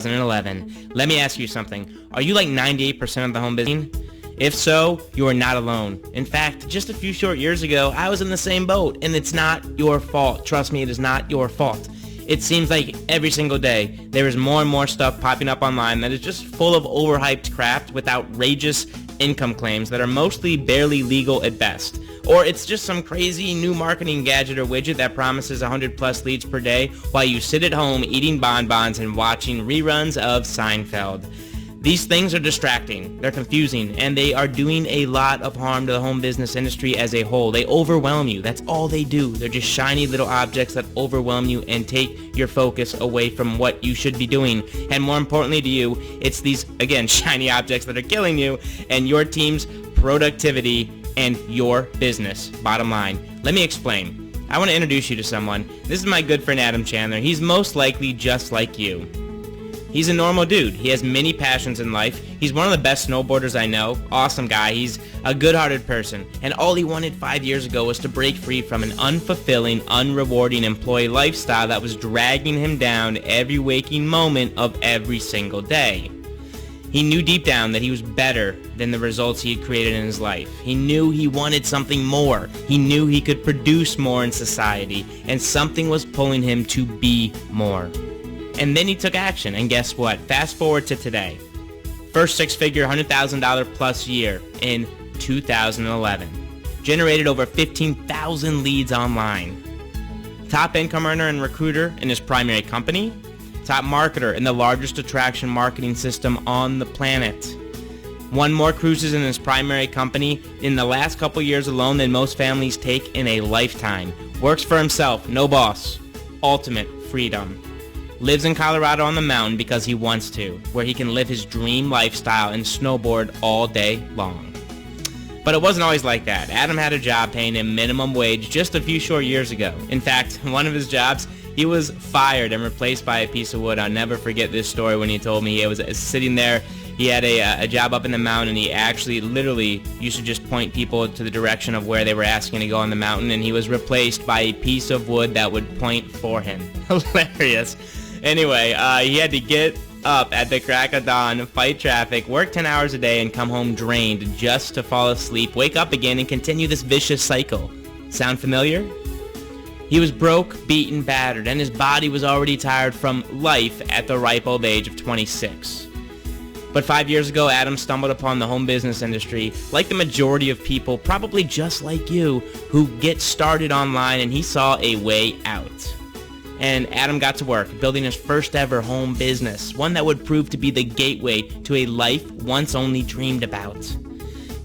2011. Let me ask you something. Are you like 98% of the home business? If so, you are not alone. In fact, just a few short years ago, I was in the same boat, and it's not your fault. Trust me, it is not your fault. It seems like every single day, there is more and more stuff popping up online that is just full of overhyped crap with outrageous income claims that are mostly barely legal at best. Or it's just some crazy new marketing gadget or widget that promises 100 plus leads per day while you sit at home eating bonbons and watching reruns of Seinfeld. These things are distracting, they're confusing, and they are doing a lot of harm to the home business industry as a whole. They overwhelm you. That's all they do. They're just shiny little objects that overwhelm you and take your focus away from what you should be doing. And more importantly to you, it's these, again, shiny objects that are killing you and your team's productivity and your business. Bottom line. Let me explain. I want to introduce you to someone. This is my good friend Adam Chandler. He's most likely just like you. He's a normal dude. He has many passions in life. He's one of the best snowboarders I know. Awesome guy. He's a good-hearted person. And all he wanted 5 years ago was to break free from an unfulfilling, unrewarding employee lifestyle that was dragging him down every waking moment of every single day. He knew deep down that he was better than the results he had created in his life. He knew he wanted something more. He knew he could produce more in society, and something was pulling him to be more. And then he took action, and guess what? Fast forward to today. First six-figure, $100,000 plus year in 2011. Generated over 15,000 leads online. Top income earner and recruiter in his primary company. Top marketer in the largest attraction marketing system on the planet. Won more cruises in his primary company in the last couple years alone than most families take in a lifetime. Works for himself, no boss. Ultimate freedom. Lives in Colorado on the mountain because he wants to, where he can live his dream lifestyle and snowboard all day long. But it wasn't always like that. Adam had a job paying him minimum wage just a few short years ago. In fact, one of his jobs, he was fired and replaced by a piece of wood. I'll never forget this story when he told me he was sitting there. He had a job up in the mountain, and he actually literally used to just point people to the direction of where they were asking to go on the mountain, and he was replaced by a piece of wood that would point for him. Hilarious. Anyway, he had to get up at the crack of dawn, fight traffic, work 10 hours a day, and come home drained just to fall asleep, wake up again, and continue this vicious cycle. Sound familiar? He was broke, beaten, battered, and his body was already tired from life at the ripe old age of 26. But 5 years ago, Adam stumbled upon the home business industry, like the majority of people, probably just like you, who get started online, and he saw a way out. And Adam got to work, building his first ever home business, one that would prove to be the gateway to a life once only dreamed about.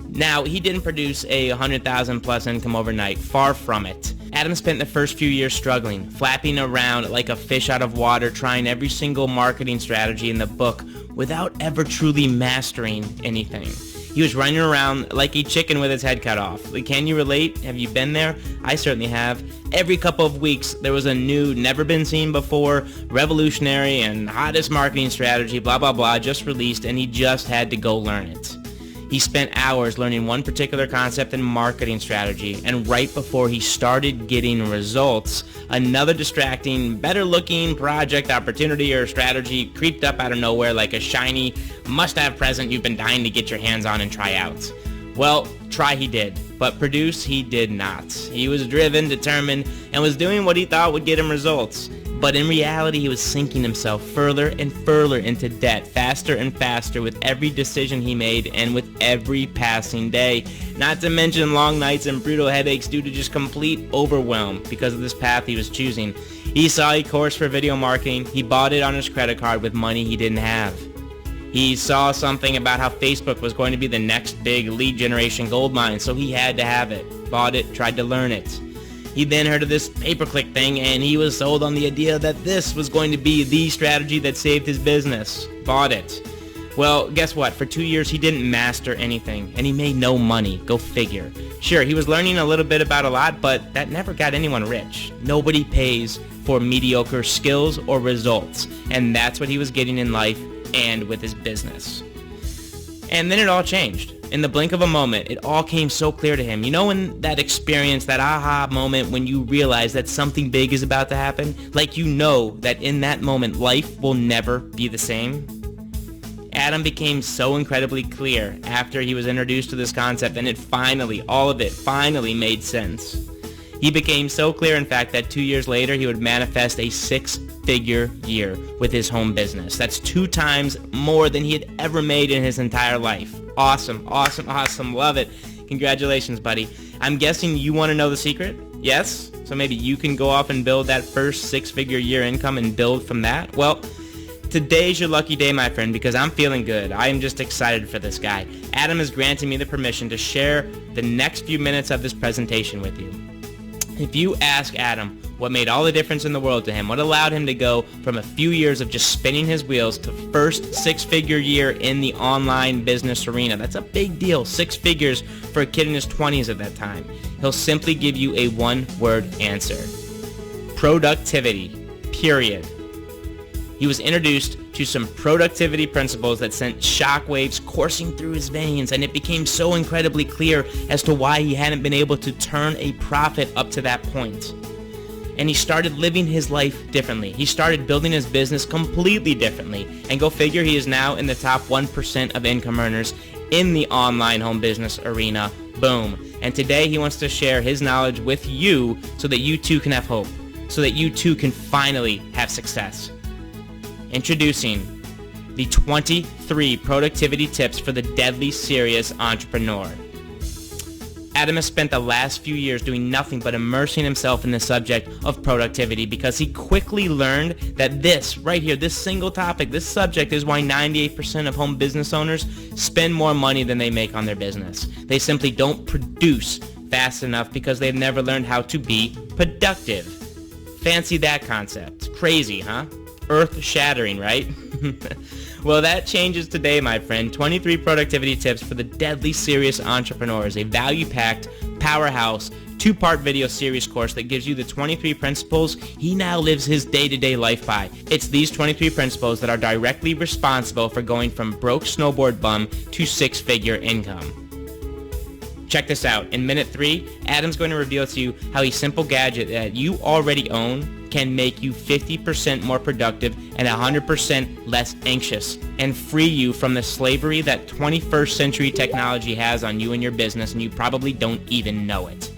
Now, he didn't produce a 100,000 plus income overnight, far from it. Adam spent the first few years struggling, flapping around like a fish out of water, trying every single marketing strategy in the book without ever truly mastering anything. He was running around like a chicken with his head cut off. Can you relate? Have you been there? I certainly have. Every couple of weeks, there was a new, never been seen before, revolutionary and hottest marketing strategy, blah, blah, blah, just released, and he just had to go learn it. He spent hours learning one particular concept and marketing strategy, and right before he started getting results, another distracting, better-looking project, opportunity, or strategy creeped up out of nowhere like a shiny, must-have present you've been dying to get your hands on and try out. Well, try he did, but produce he did not. He was driven, determined, and was doing what he thought would get him results. But in reality, he was sinking himself further and further into debt, faster and faster with every decision he made and with every passing day. Not to mention long nights and brutal headaches due to just complete overwhelm because of this path he was choosing. He saw a course for video marketing. He bought it on his credit card with money he didn't have. He saw something about how Facebook was going to be the next big lead generation goldmine, so he had to have it. Bought it, tried to learn it. He then heard of this pay-per-click thing, and he was sold on the idea that this was going to be the strategy that saved his business. Bought it. Well, guess what? For 2 years, he didn't master anything, and he made no money. Go figure. Sure, he was learning a little bit about a lot, but that never got anyone rich. Nobody pays for mediocre skills or results, and that's what he was getting in life and with his business. And then it all changed. In the blink of a moment, it all came so clear to him. You know, in that experience, that aha moment when you realize that something big is about to happen? Like you know that in that moment, life will never be the same? Adam became so incredibly clear after he was introduced to this concept, and all of it finally made sense. He became so clear, in fact, that 2 years later, he would manifest a 6-figure year with his home business. That's 2 times more than he had ever made in his entire life. Awesome, awesome, awesome. Love it. Congratulations, buddy. I'm guessing you want to know the secret? Yes? So maybe you can go off and build that first 6-figure year income and build from that? Well, today's your lucky day, my friend, because I'm feeling good. I am just excited for this guy. Adam has granted me the permission to share the next few minutes of this presentation with you. If you ask Adam what made all the difference in the world to him, what allowed him to go from a few years of just spinning his wheels to first 6-figure year in the online business arena, that's a big deal. 6 figures for a kid in his 20s at that time. He'll simply give you a one-word answer. Productivity. Period. He was introduced to some productivity principles that sent shockwaves coursing through his veins, and it became so incredibly clear as to why he hadn't been able to turn a profit up to that point. And he started living his life differently. He started building his business completely differently. And go figure, he is now in the top 1% of income earners in the online home business arena. Boom. And today he wants to share his knowledge with you so that you too can have hope, so that you too can finally have success. Introducing the 23 productivity tips for the deadly serious entrepreneur. Adam has spent the last few years doing nothing but immersing himself in the subject of productivity because he quickly learned that this right here, this single topic, this subject is why 98% of home business owners spend more money than they make on their business. They simply don't produce fast enough because they've never learned how to be productive. Fancy that concept. Crazy, huh? Earth-shattering, right? Well, that changes today, my friend. 23 productivity tips for the deadly serious entrepreneurs, a value-packed, powerhouse, 2-part video series course that gives you the 23 principles he now lives his day-to-day life by. It's these 23 principles that are directly responsible for going from broke snowboard bum to 6-figure income. Check this out. In minute 3, Adam's going to reveal to you how a simple gadget that you already own can make you 50% more productive and 100% less anxious and free you from the slavery that 21st century technology has on you and your business, and you probably don't even know it.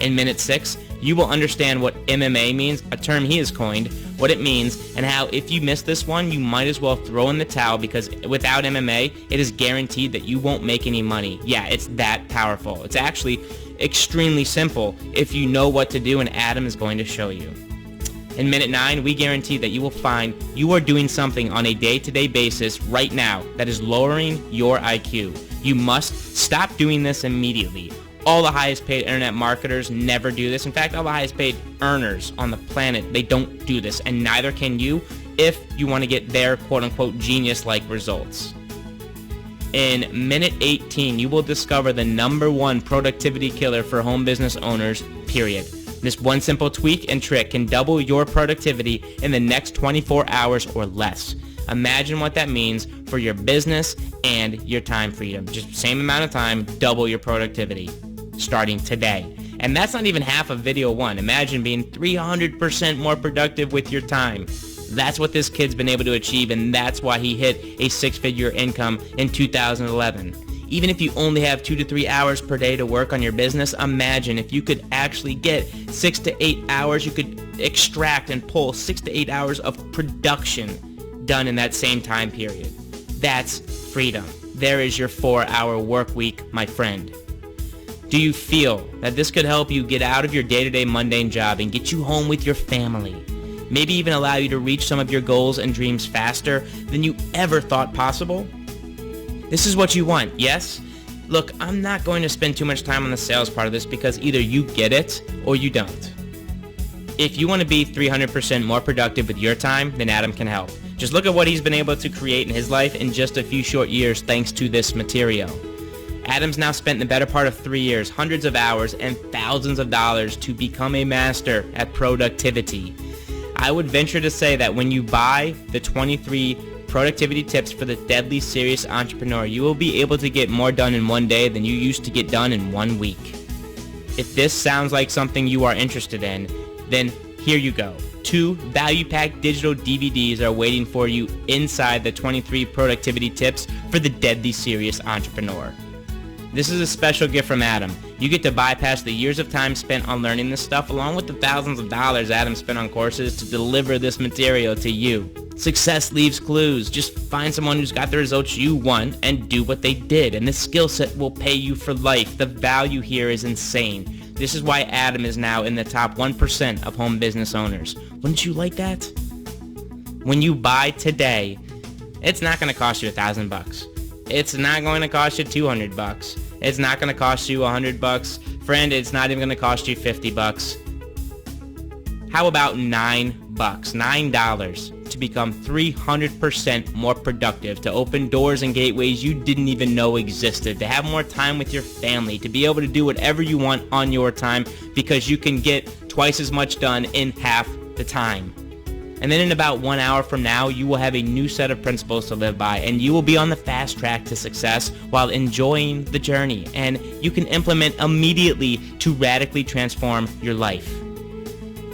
In minute 6, you will understand what MMA means, a term he has coined, what it means, and how if you miss this one, you might as well throw in the towel because without MMA, it is guaranteed that you won't make any money. Yeah, it's that powerful. It's actually extremely simple if you know what to do, and Adam is going to show you. In minute 9, we guarantee that you will find you are doing something on a day-to-day basis right now that is lowering your IQ. You must stop doing this immediately. All the highest paid internet marketers never do this. In fact, all the highest paid earners on the planet, they don't do this, and neither can you if you want to get their quote-unquote genius-like results. In minute 18, you will discover the #1 productivity killer for home business owners, period. This one simple tweak and trick can double your productivity in the next 24 hours or less. Imagine what that means for your business and your time freedom. Just same amount of time, double your productivity starting today. And that's not even half of video 1. Imagine being 300% more productive with your time. That's what this kid's been able to achieve, and that's why he hit a 6-figure income in 2011. Even if you only have 2 to 3 hours per day to work on your business, imagine if you could actually get 6 to 8 hours, you could extract and pull 6 to 8 hours of production done in that same time period. That's freedom. There is your 4-hour work week, my friend. Do you feel that this could help you get out of your day-to-day mundane job and get you home with your family? Maybe even allow you to reach some of your goals and dreams faster than you ever thought possible? This is what you want, yes? Look, I'm not going to spend too much time on the sales part of this because either you get it or you don't. If you want to be 300% more productive with your time, then Adam can help. Just look at what he's been able to create in his life in just a few short years thanks to this material. Adam's now spent the better part of 3 years, hundreds of hours, and thousands of dollars to become a master at productivity. I would venture to say that when you buy the 23 productivity tips for the deadly serious entrepreneur. You will be able to get more done in one day than you used to get done in 1 week. If this sounds like something you are interested in, then here you go. 2 value-packed digital DVDs are waiting for you inside the 23 productivity tips for the deadly serious entrepreneur. This is a special gift from Adam. You get to bypass the years of time spent on learning this stuff along with the thousands of dollars Adam spent on courses to deliver this material to you. Success leaves clues. Just find someone who's got the results you want and do what they did, and this skill set will pay you for life. The value here is insane. This is why Adam is now in the top 1% of home business owners. Wouldn't you like that? When you buy today, it's not going to cost you $1,000. It's not going to cost you $200. It's not going to cost you $100. Friend, it's not even going to cost you $50. How about $9? $9 to become 300% more productive, to open doors and gateways you didn't even know existed, to have more time with your family, to be able to do whatever you want on your time because you can get twice as much done in half the time. And then in about 1 hour from now, you will have a new set of principles to live by, and you will be on the fast track to success while enjoying the journey, and you can implement immediately to radically transform your life.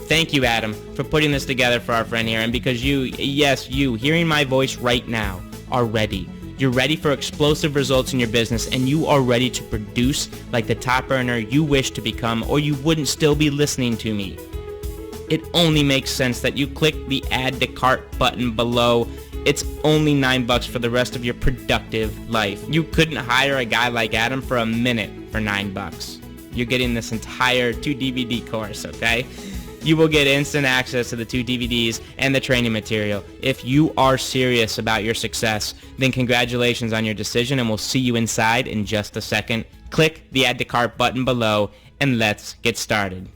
Thank you, Adam, for putting this together for our friend here, and because you, yes, you, hearing my voice right now, are ready. You're ready for explosive results in your business, and you are ready to produce like the top earner you wish to become, or you wouldn't still be listening to me. It only makes sense that you click the add to cart button below. It's only $9 for the rest of your productive life. You couldn't hire a guy like Adam for a minute for $9. You're getting this entire 2 DVD course, okay? You will get instant access to the 2 DVDs and the training material. If you are serious about your success, then congratulations on your decision, and we'll see you inside in just a second. Click the add to cart button below, and let's get started.